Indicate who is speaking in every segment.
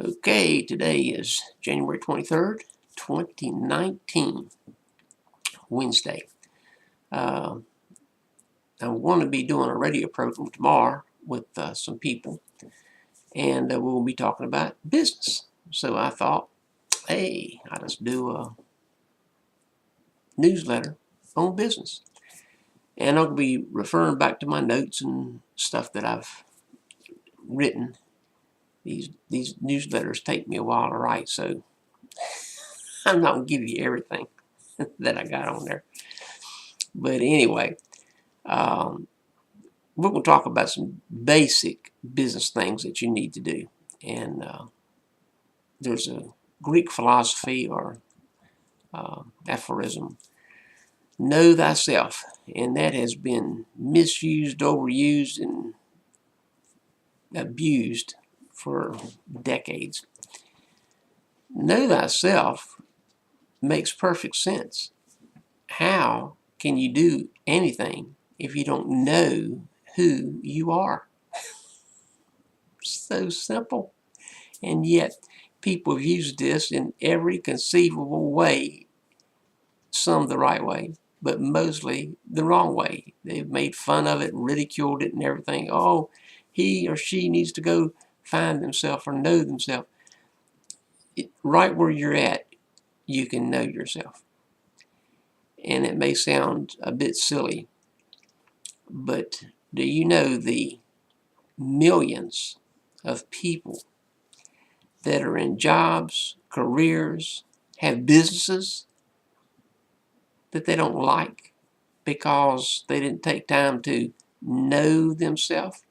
Speaker 1: Okay, today is January 23rd, 2019, Wednesday. Uh, I'm going to be doing a radio program tomorrow with some people, and we'll be talking about business. So I thought, hey, I'll just do a newsletter on business. And I'll be referring back to my notes and stuff that I've written. These newsletters take me a while to write, so I'm not going to give you everything that I got on there. But anyway, um, we're going to talk about some basic business things that you need to do. And there's a Greek philosophy or aphorism, know thyself. And that has been misused, overused, and abused for decades. Know thyself makes perfect sense. How can you do anything if you don't know who you are? So simple. And yet, people have used this in every conceivable way, some the right way, but mostly the wrong way. They've made fun of it, ridiculed it, and everything. Oh, he or she needs to go find themselves or know themselves. Right where you're at, you can know yourself. And it may sound a bit silly, but do you know the millions of people that are in jobs, careers, have businesses that they don't like because they didn't take time to know themselves?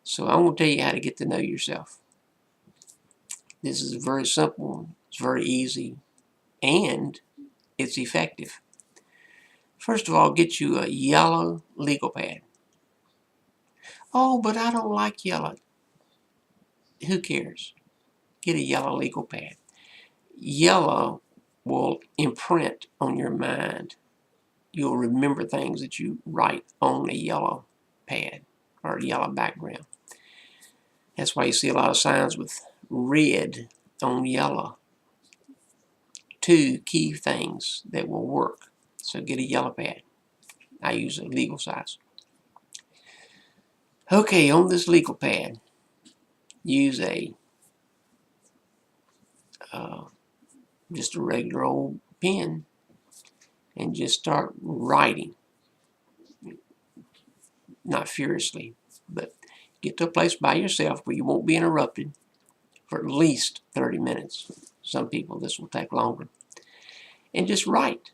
Speaker 1: So I'm going to tell you how to get to know yourself. This is very simple, it's very easy, and it's effective. First of all, get you a yellow legal pad. Oh, but I don't like yellow. Who cares? Get a yellow legal pad. Yellow will imprint on your mind. You'll remember things that you write on a yellow pad or a yellow background. That's why you see a lot of signs with red on yellow. Two key things that will work. So get a yellow pad. I use a legal size. Okay, on this legal pad, use just a regular old pen and just start writing. Not furiously, but get to a place by yourself where you won't be interrupted for at least 30 minutes. Some people, this will take longer. And just write.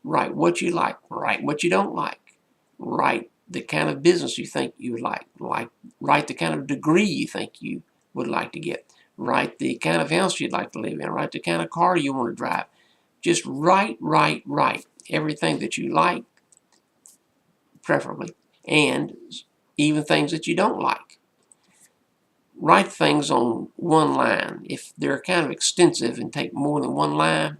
Speaker 1: Write what you like. Write what you don't like. Write the kind of business you think you would like. Write the kind of degree you think you would like to get. Write the kind of house you'd like to live in. Write the kind of car you want to drive. Just write everything that you like, preferably, and even things that you don't like. Write things on one line. If they're kind of extensive and take more than one line,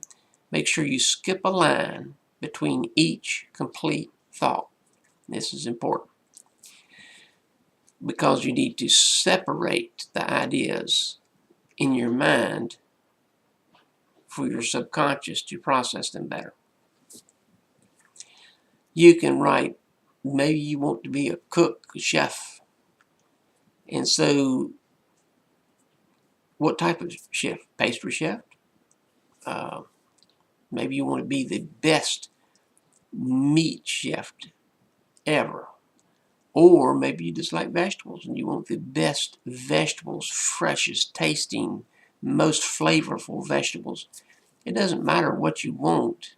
Speaker 1: make sure you skip a line between each complete thought. This is important because you need to separate the ideas in your mind for your subconscious to process them better. You can write, maybe you want to be a cook, a chef. And so, what type of chef? Pastry chef? Maybe you want to be the best meat chef ever. Or maybe you just like vegetables and you want the best vegetables, freshest tasting, most flavorful vegetables. It doesn't matter what you want.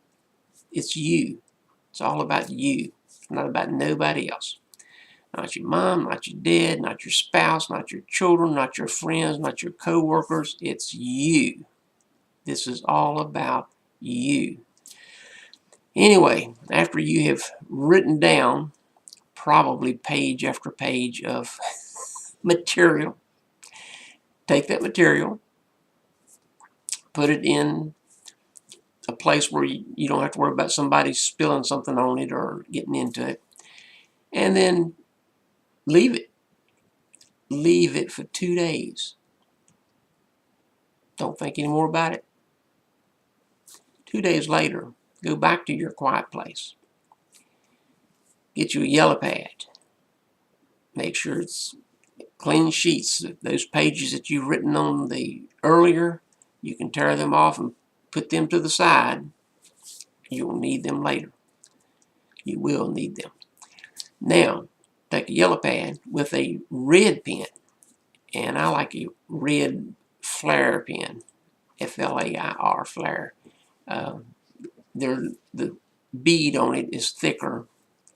Speaker 1: It's you. It's all about you. It's not about nobody else. Not your mom, not your dad, not your spouse, not your children, not your friends, not your co-workers. It's you. This is all about you. Anyway, after you have written down probably page after page of material, take that material, put it in a place where you don't have to worry about somebody spilling something on it or getting into it, and then leave it. leave it for 2 days. Don't think any more about it. 2 days later, go back to your quiet place. Get you a yellow pad. Make sure it's clean sheets. Those pages that you've written on the earlier, you can tear them off and put them to the side. You'll need them later. You will need them. Now, take a yellow pad with a red pen, and I like a red Flair pen, F-L-A-I-R, Flair. The bead on it is thicker,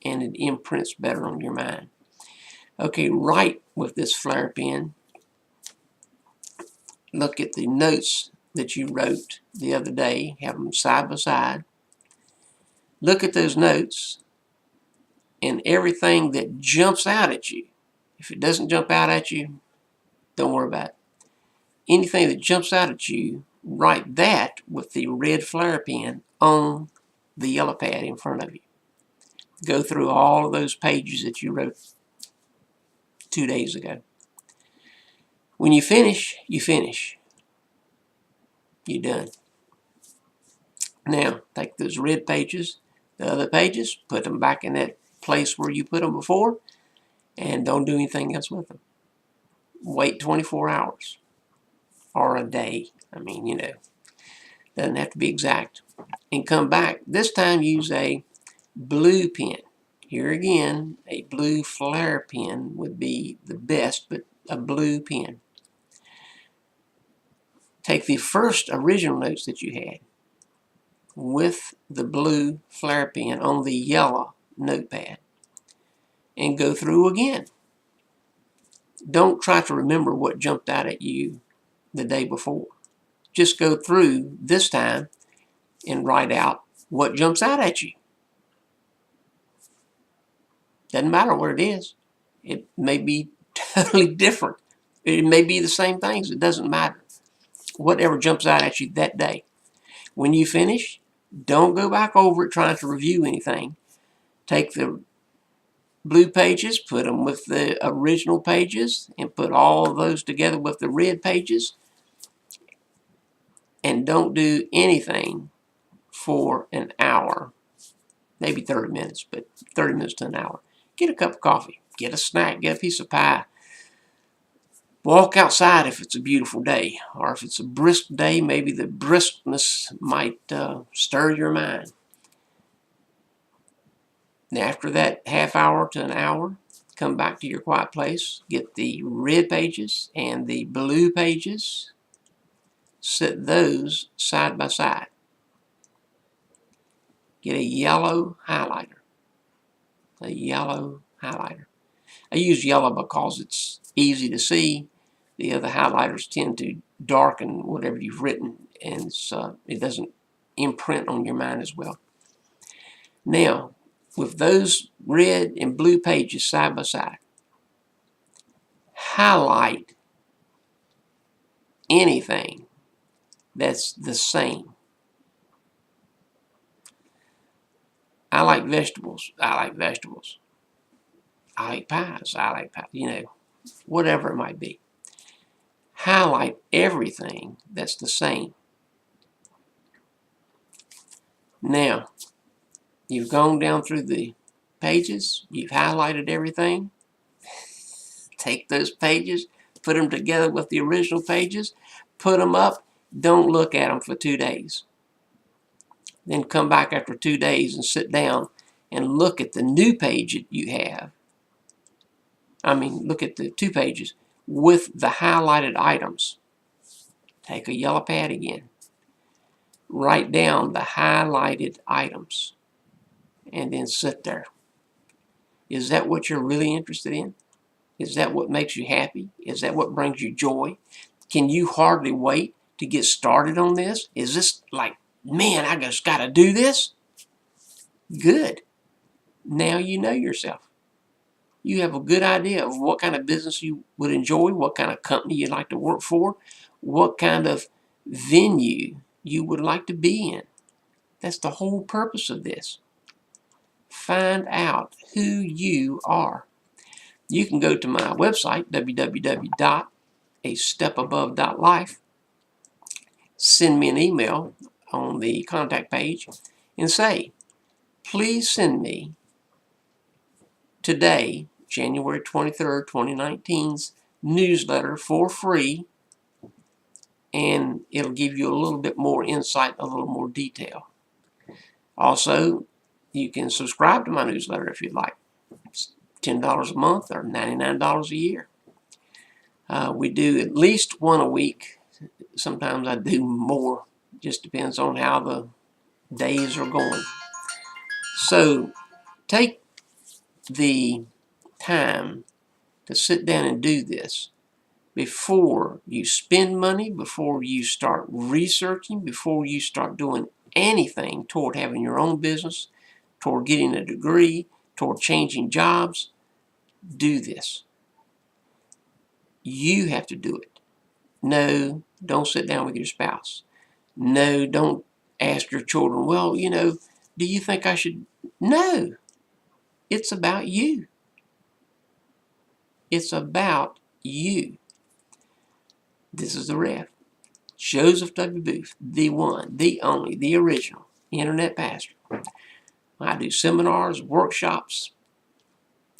Speaker 1: and it imprints better on your mind. Okay, write with this Flair pen. Look at the notes that you wrote the other day. Have them side by side. Look at those notes and everything that jumps out at you. If it doesn't jump out at you, don't worry about it. Anything that jumps out at you, write that with the red Flair pen on the yellow pad in front of you. Go through all of those pages that you wrote 2 days ago. When you finish, you finish. You're done. Now, take those red pages, the other pages, put them back in that place where you put them before, and don't do anything else with them. Wait 24 hours or a day. I mean, you know, doesn't have to be exact. And come back. This time use a blue pen. Here again, a blue Flair pen would be the best, but a blue pen. Take the first original notes that you had with the blue Flair pen on the yellow notepad and go through again. Don't try to remember what jumped out at you the day before. Just go through this time and write out what jumps out at you. Doesn't matter what it is. It may be totally different. It may be the same things. It doesn't matter. Whatever jumps out at you that day. When you finish, don't go back over it trying to review anything. Take the blue pages, put them with the original pages, and put all of those together with the red pages. And don't do anything for an hour. Maybe 30 minutes, but 30 minutes to an hour. Get a cup of coffee. Get a snack. Get a piece of pie. Walk outside if it's a beautiful day. Or if it's a brisk day, maybe the briskness might stir your mind. Now, after that half hour to an hour, come back to your quiet place. Get the red pages and the blue pages. Set those side by side. Get a yellow highlighter. A yellow highlighter. I use yellow because it's easy to see. The other highlighters tend to darken whatever you've written, and it doesn't imprint on your mind as well. Now, with those red and blue pages side by side, highlight anything that's the same. I like vegetables. I like vegetables. I like pies. I like pies. You know, whatever it might be. Highlight everything that's the same. Now, you've gone down through the pages. You've highlighted everything. Take those pages, put them together with the original pages, put them up. Don't look at them for 2 days. Then come back after 2 days and sit down and look at the new page that you have. Look at the 2 pages with the highlighted items. Take a yellow pad again. Write down the highlighted items and then sit there. Is that what you're really interested in? Is that what makes you happy? Is that what brings you joy? Can you hardly wait to get started on this? Is this like, man, I just got to do this? Good. Now you know yourself. You have a good idea of what kind of business you would enjoy, what kind of company you'd like to work for, what kind of venue you would like to be in. That's the whole purpose of this. Find out who you are. You can go to my website, www.astepabove.life, send me an email on the contact page, and say, please send me today, January 23rd, 2019's newsletter for free, and it'll give you a little bit more insight, a little more detail. Also, you can subscribe to my newsletter if you'd like. It's $10 a month or $99 a year. We do at least one a week. Sometimes I do more. Just depends on how the days are going. So take the time to sit down and do this before you spend money, before you start researching, before you start doing anything toward having your own business, toward getting a degree, toward changing jobs. Do this. You have to do it. No, don't sit down with your spouse. No, don't ask your children, well, do you think I should? No, it's about you. It's about you. This is the ref. Joseph W. Booth, the one, the only, the original internet pastor. I do seminars, workshops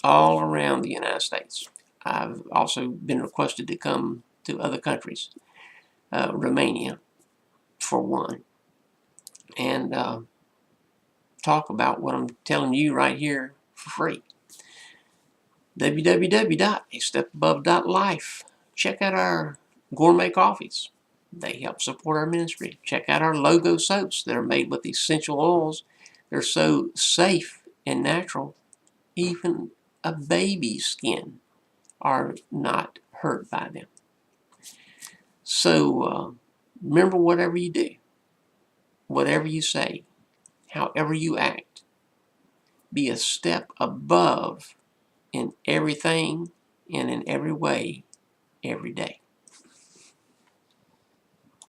Speaker 1: all around the United States. I've also been requested to come to other countries, Romania, for one, and talk about what I'm telling you right here for free. www.astepabove.life. Check out our gourmet coffees. They help support our ministry. Check out our logo soaps that are made with essential oils. They're so safe and natural, even a baby's skin are not hurt by them. So remember, whatever you do, whatever you say, however you act, be a step above in everything and in every way every day.